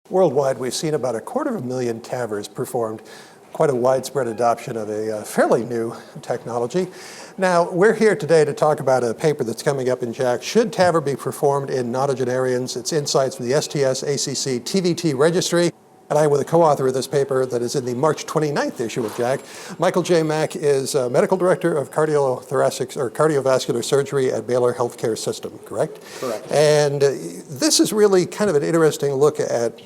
Worldwide, we've seen about 250,000 TAVRs performed, quite a widespread adoption of a fairly new technology. Now, we're here today to talk about a paper that's coming up in JACC, Should TAVR be Performed in Nonagenarians? It's insights from the STS ACC TVT Registry. And I'm with a co-author of this paper that is in the March 29th issue of JACC. Michael J. Mack is Medical Director of Cardiovascular Surgery at Baylor Healthcare System, correct? Correct. And this is really kind of an interesting look at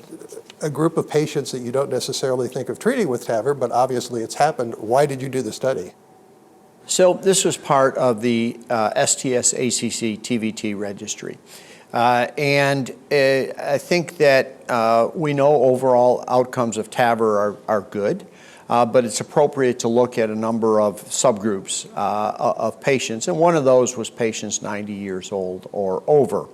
a group of patients that you don't necessarily think of treating with TAVR, but obviously it's happened. Why did you do the study? So this was part of the STS ACC TVT Registry. I think that we know overall outcomes of TAVR are good, but it's appropriate to look at a number of subgroups of patients, and one of those was patients 90 years old or over.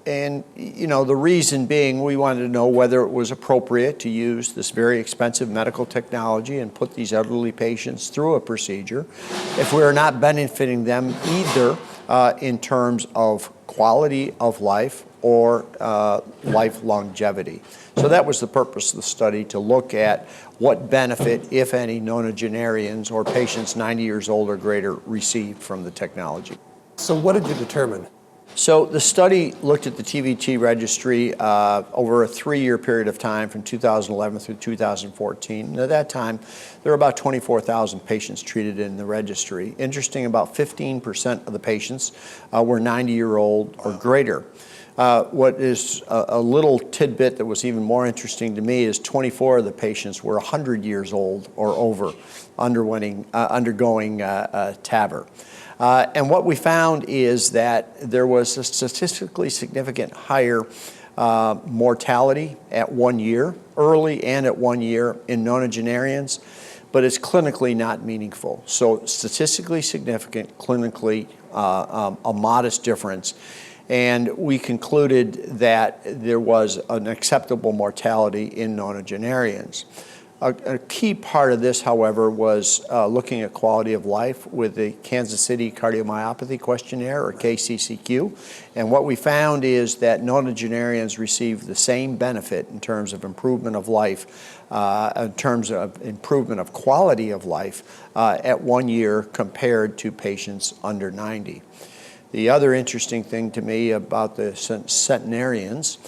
And you know, the reason being we wanted to know whether it was appropriate to use this very expensive medical technology and put these elderly patients through a procedure if we're not benefiting them either in terms of quality of life or life longevity. So that was the purpose of the study, to look at what benefit, if any, nonagenarians or patients 90 years old or greater received from the technology. So what did you determine? So the study looked at the TVT registry over a 3-year period of time from 2011 through 2014. And at that time, there were about 24,000 patients treated in the registry. Interesting, about 15% of the patients were 90-year-old or greater. What is a little tidbit that was even more interesting to me is 24 of the patients were 100 years old or over, undergoing TAVR. And what we found is that there was a statistically significant higher mortality at 1 year, early and at 1 year in nonagenarians, but it's clinically not meaningful. So statistically significant, clinically a modest difference. And we concluded that there was an acceptable mortality in nonagenarians. A key part of this, however, was looking at quality of life with the Kansas City Cardiomyopathy Questionnaire, or KCCQ. And what we found is that nonagenarians received the same benefit in terms of improvement of life, in terms of improvement of quality of life at 1 year compared to patients under 90. The other interesting thing to me about the centenarians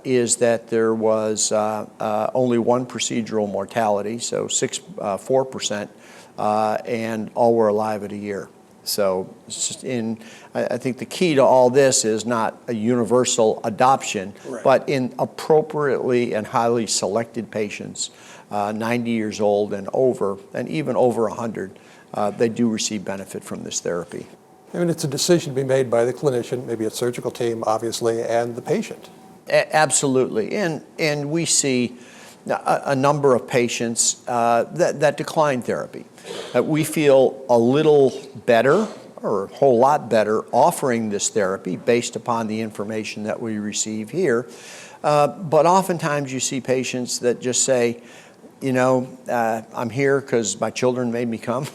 is that there was only one procedural mortality, so 4%, and all were alive at a year. So I think the key to all this is not a universal adoption, right, but in appropriately and highly selected patients, 90 years old and over, and even over 100, they do receive benefit from this therapy. I mean, it's a decision to be made by the clinician, maybe a surgical team, obviously, and the patient. Absolutely, and we see a number of patients that decline therapy. We feel a little better, or a whole lot better, offering this therapy based upon the information that we receive here. But oftentimes you see patients that just say, you know, I'm here because my children made me come.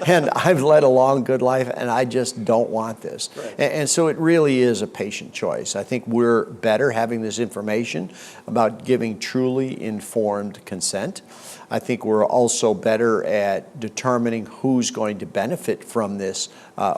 And I've led a long, good life, and I just don't want this. Right. And so it really is a patient choice. I think we're better having this information about giving truly informed consent. I think we're also better at determining who's going to benefit from this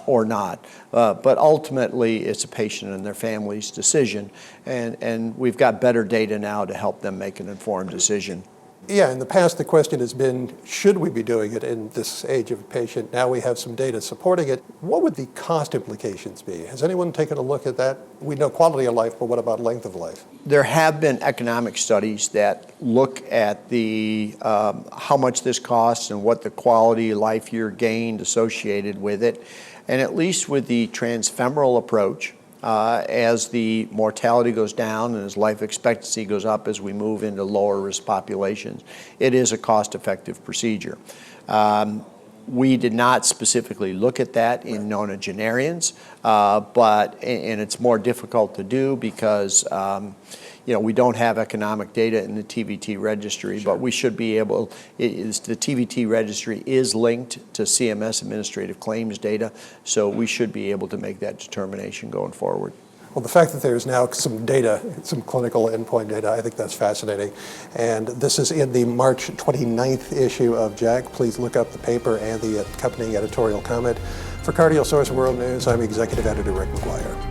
or not. But ultimately, it's a patient and their family's decision, and we've got better data now to help them make an informed decision. Yeah, in the past the question has been, should we be doing it in this age of a patient? Now we have some data supporting it. What would the cost implications be? Has anyone taken a look at that? We know quality of life, but what about length of life? There have been economic studies that look at the how much this costs and what the quality of life year gained associated with it. And at least with the transfemoral approach, as the mortality goes down and as life expectancy goes up as we move into lower risk populations, it is a cost-effective procedure. We did not specifically look at that in nonagenarians, and it's more difficult to do because we don't have economic data in the TVT registry, but we should be able, the TVT registry is linked to CMS administrative claims data, so we should be able to make that determination going forward. Well, the fact that there's now some data, some clinical endpoint data, I think that's fascinating. And this is in the March 29th issue of JACC. Please look up the paper and the accompanying editorial comment. For Cardio Source World News, I'm Executive Editor Rick McGuire.